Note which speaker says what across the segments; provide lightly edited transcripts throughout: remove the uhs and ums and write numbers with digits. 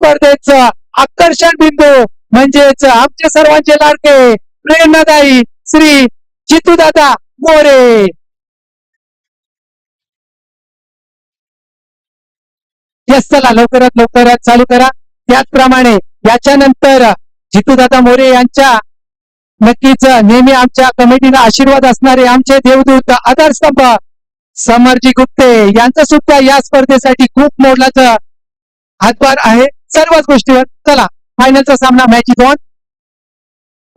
Speaker 1: स्पर्धेचं आकर्षण बिंदू म्हणजेच आमचे सर्वांचे लाडके प्रेरणादायी श्री जितूदादा मोरे. यस, चला लवकरात लवकरात चालू करा. त्याचप्रमाणे याच्यानंतर जितूदादा मोरे यांच्या नक्कीच नेहमी आमच्या कमिटीला आशीर्वाद असणारे आमचे देवदूत आधारस्तंभ समरजी गुप्ते यांचा सुद्धा या स्पर्धेसाठी खूप मोलाचा हातभार आहे सर्वच गोष्टीवर. चला फायनलचा सामना मॅच ऑन.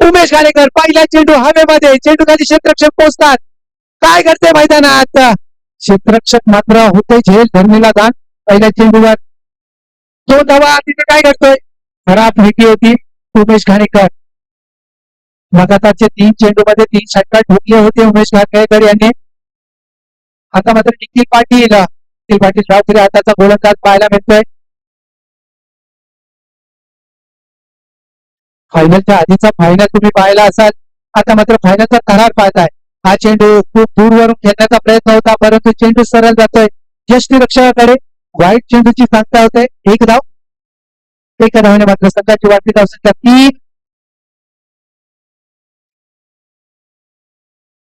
Speaker 1: उमेश घाणेकर पहिला चेंडू हवेमध्ये, चेंडू खाली क्षेत्ररक्षक पोहोचतात. काय करते मैदानात क्षेत्ररक्षक मात्र होते झेल धर्मीला दान. पहिल्या चेंडूवर तो धावा, तिथे काय करतोय खराब फेकी होती उमेश घाणेकर. लगातारचे 3 चेंडूमध्ये 3 षटकार ठोकले होते उमेश घाणेकर यांनी. आता मात्र निखिल पाटील डावखुरी हाताचा गोलंदाज पाहायला मिळतोय. फायनलच्या आधीचा फायनल तुम्ही पाहिला असाल, आता मात्र फायनलचा थरार पाहताय. हा चेंडू खूप दूरवरून खेळण्याचा प्रयत्न होता, परंतु चेंडू सरळ जातोय यष्टीरक्षकाकडे. वाईट चेंडूची सांगता होते. 1 धाव. एका धावाने मात्र संघाची वाटली धावसंख्या 3.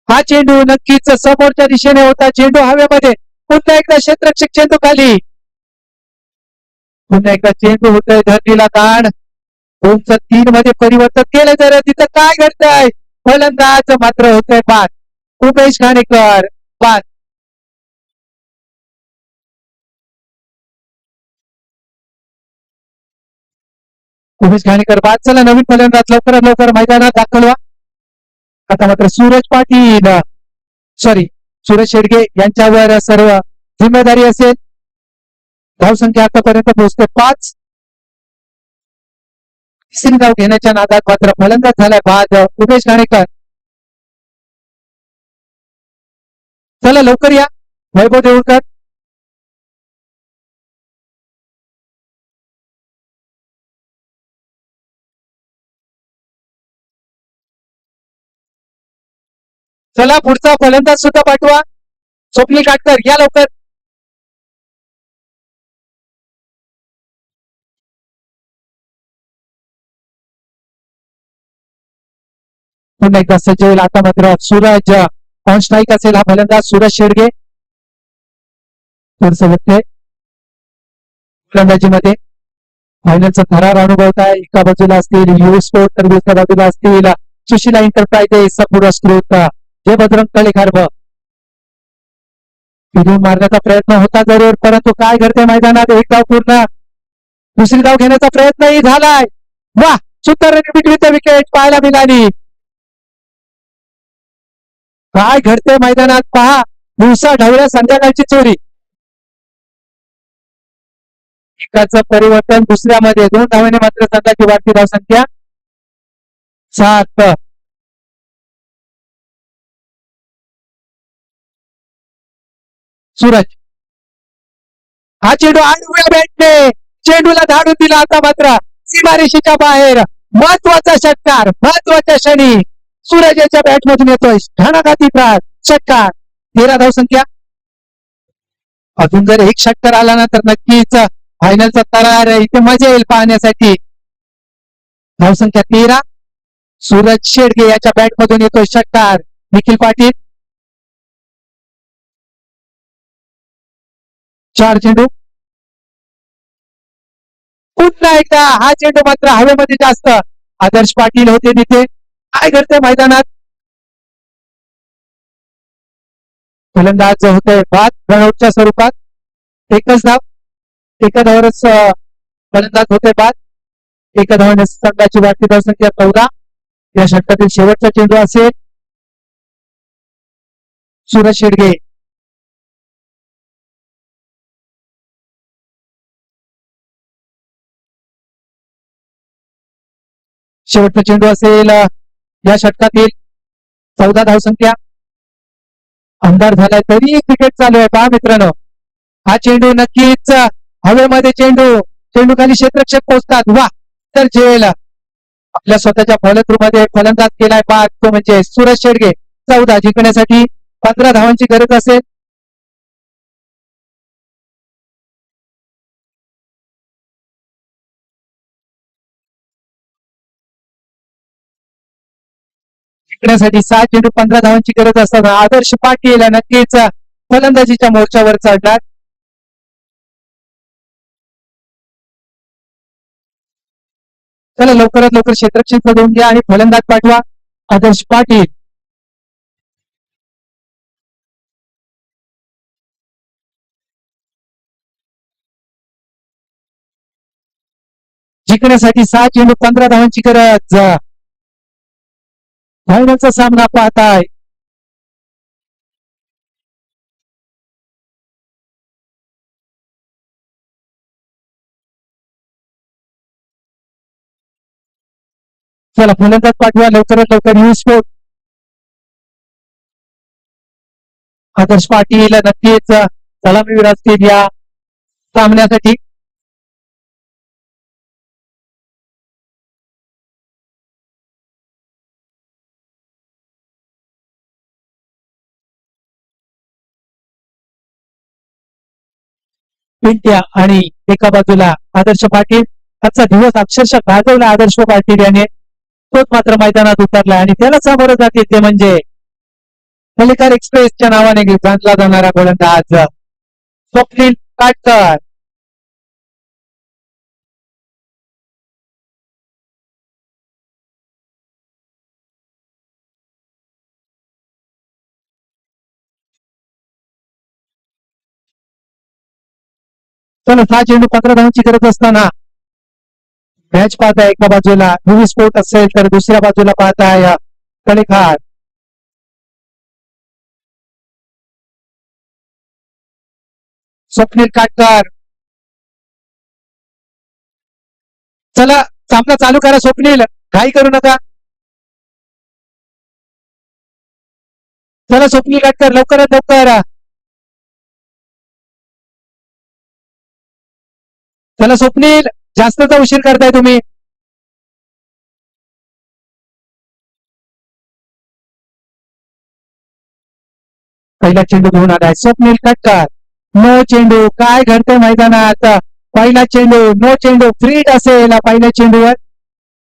Speaker 1: हा चेंडू नक्कीच समोरच्या दिशेने होता. चेंडू हवेमध्ये, पुन्हा एकदा क्षेत्ररक्षक चेंडू खाली, पुन्हा एकदा चेंडू होतोय धरणीला ताण. 2-3 मध्ये परिवर्तन केलं तर तिथं काय घडतंय, फलंदाज मात्र होतोय बाद. उमेश घाणेकर बाद. उमेश घाणेकर बाद. चला नवीन फलंदाज लवकरात लवकर मैदानात दाखलवा. आता मात्र सूरज शेडगे यांच्यावर सर्व जिम्मेदारी असेल. धावसंख्या आतापर्यंत पोहोचते 5. तिसरी धाव घेण्याच्या नादात मात्र फलंदाज झालाय बाद उमेश घाणेकर. चला लवकर या वैभव देऊळकर. चला पुढचा फलंदाज सुद्धा पाठवा. स्वप्नील काटकर या लवकर. पुन्हा एकदा सज्ज. आता मात्र सूरज ऑन स्ट्राईक असेल हा फलंदाज सूरज शेडगे. फलंदाजीमध्ये फायनलचा थरार अनुभवताय. एका बाजूला असतील यू स्पोर्ट तर दुसऱ्या बाजूला असतील सुशिला एंटरप्राइजेस पुरस्कृत जय बजरंग तळेखार्ब. फिरून मारण्याचा प्रयत्न होता जरूर, परंतु काय घडते मैदानात. 1 धाव पूर्ण. दुसरी धाव घेण्याचा प्रयत्नही झालाय. वा, सुंदर विकेट पाहायला मिळाली. काय घडते मैदानात पहा. दिवसा ढवळ्या संध्याकाळची चोरी. एकाच परिवर्तन दुसऱ्यामध्ये 2 धावाने मात्र संघाची वाढती धावसंख्या 7. सूरज हा चेंडू आडव्या बॅटने चेंडूला धाडून दिला. आता मात्र सीमारेषेच्या बाहेर महत्वाचा षटकार. महत्वाच्या क्षणी सूरज याच्या बॅटमधून येतोय घणाघाती षटकार. 13 धावसंख्या. अजून जर 1 षटकार आला ना तर नक्कीच फायनलचा थरार इथे मजा येईल पाहण्यासाठी. धावसंख्या 13. सूरज शेडगे याच्या बॅटमधून येतोय षटकार. निखिल पाटील 4 चेंडू. पुन्हा एकदा हा चेंडू मात्र हवेमध्ये जास्त. आदर्श पाटील होते तिथे. काय घडतंय मैदानात. फलंदाज होतोय बाद रनआउटच्या स्वरूपात. 1च धाव. एका धावावरच फलंदाज होते बाद. एका धावाने संघाची वाढती धावसंख्या 14. या षटकातील शेवटचा चेंडू असेल. सूरज शेडगे शेवटचा चेंडू असेल या षटकातील. 14 धावसंख्या. अंधार झालाय तरी क्रिकेट चालू आहे पहा मित्रांनो. हा चेंडू नक्कीच हवेमध्ये, चेंडू खाली क्षेत्ररक्षक पोहोचतात. वा, तर झेल आपल्या स्वतःच्या फलंदाज फलंदाज केलाय बाद तो म्हणजे सूरज शेडगे. 14 जिंकण्यासाठी 15 धावांची गरज असेल. जिंकण्यासाठी 6 चेंडू 15 धावांची गरज असताना आदर्श पाटील नक्कीच फलंदाजीच्या मोर्चावर चढणार. चला लवकरात लवकर क्षेत्ररक्षण साधून घ्या आणि फलंदाज पाठवा आदर्श पाटील. जिंकण्यासाठी 6 चेंडू 15 धावांची गरज. फायनलचा सामना पाहताय. चला फलंदाज पाठवा लवकरात लवकर. न्यूज स्पोर्ट आदर्श पाटील नक्कीच सलामी असतील या सामन्यासाठी. पिंट्या आणि एका बाजूला आदर्श पाटील. आजचा दिवस अक्षरशः गाजवला आदर्श पाटील याने. तोच मात्र मैदानात उतरला आणि त्याला सामोरं जाते ते म्हणजे मल्लिकार एक्सप्रेसच्या नावाने जाणला जाणारा गोलंदाज स्वप्नील काटकर. चला 6 चेंडू 15 धावांची गरज असताना मॅच पाहताय. एका बाजूला न्यूज स्पोर्ट असेल तर दुसऱ्या बाजूला पाहताय कलेखार. स्वप्नील काटकर. चला सामना चालू करा स्वप्नील, घाई करू नका. चला स्वप्नील काटकर लवकरात लवकर. चला स्वप्नील जास्तचा उशीर करताय तुम्ही. पहिला चेंडू घेऊन आलाय स्वप्नील काटकर. नो चेंडू. काय घडतंय मैदानात. पहिला चेंडू नो चेंडू. फ्रीट असेल पहिल्या चेंडूवर.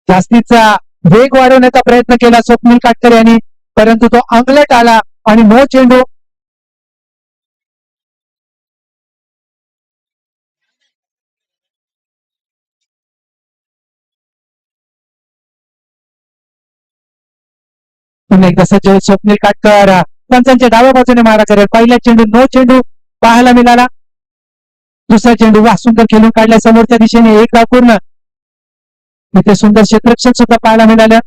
Speaker 1: जास्तीचा वेग वाढवण्याचा प्रयत्न केला स्वप्नील काटकर यांनी, परंतु तो अंगलट आला आणि नो चेंडू. पुन्हा एकदा सज्ज स्वप्नील काटकर पंचांच्या डाव्या बाजूने मारा करेल. पहिला चेंडू नो चेंडू पाहायला मिळाला. दुसरा चेंडू वा सुंदर खेळून काढला समोरच्या दिशेने. एक धाव पूर्ण. इथे सुंदर क्षेत्ररक्षण सुद्धा पाहायला मिळालं.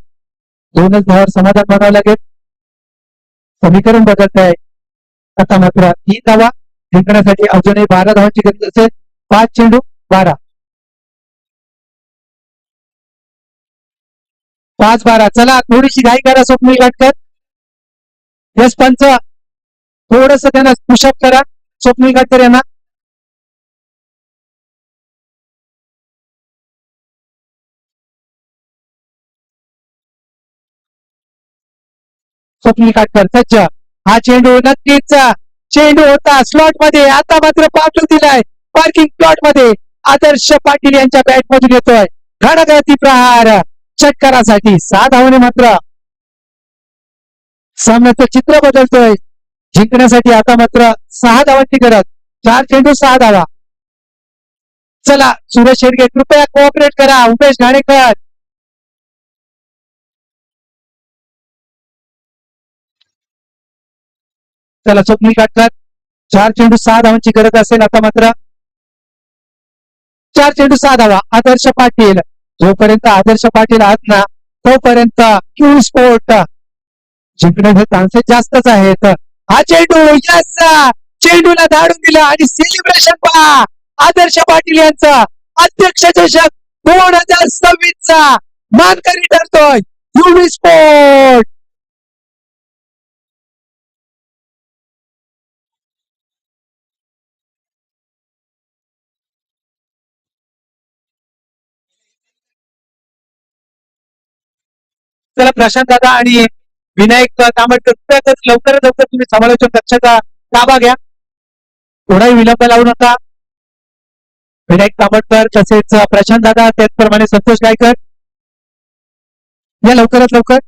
Speaker 1: 2च धावावर समाधान मानावं लागेल. समीकरण बदलत आहे. आता मात्र 3 धावा जिंकण्यासाठी अजूनही 12 धावांची गरज असेल. 5 चेंडू 12. 5-12. चला थोडीशी घाई करा स्वप्नील काटकर. यस पंच थोडस त्यांना पुशअप करा स्वप्नील काटकर यांना. स्वप्नील काटकर सज्ज. हा चेंडू नक्कीच चेंडू होता स्लॉट मध्ये. आता मात्र पाठवून दिलाय पार्किंग प्लॉट मध्ये. आदर्श पाटील यांच्या बॅट मधून येतोय घणाघाती प्रहार षटकारासाठी. 6 धावांनी मात्र सामन्याचं चित्र बदलतोय. जिंकण्यासाठी आता मात्र 6 धावांची गरज. 4 चेंडू 6 धावा. चला सुरेश शेडगे कृपया कोऑपरेट करा. उमेश घाणेकर. चला स्वप्नील काटकर 4 चेंडू 6 धावांची गरज असेल. आता मात्र 4 चेंडू 6 धावा. आदर्श पाटील. जोपर्यंत आदर्श पाटील आहात ना तोपर्यंत क्यू स्पोर्ट जिंकण्याचे चान्सेस जास्तच आहेत. हा चेंडू यस चेंडूला धाडून दिला आणि सेलिब्रेशन पहा आदर्श पाटील यांचा. अध्यक्ष चषक 2026 चा मानकरी ठरतोय युवी स्पोर्ट. चला प्रशांत दादा आणि विनायक तांबडकर लवकरात लवकर तुम्ही समालोचन कक्षाचा ताबा घ्या. थोडाही विलंब लावू नका. विनायक तांबडकर तसेच प्रशांत दादा त्याचप्रमाणे संतोष गायकर या लवकरात लवकर.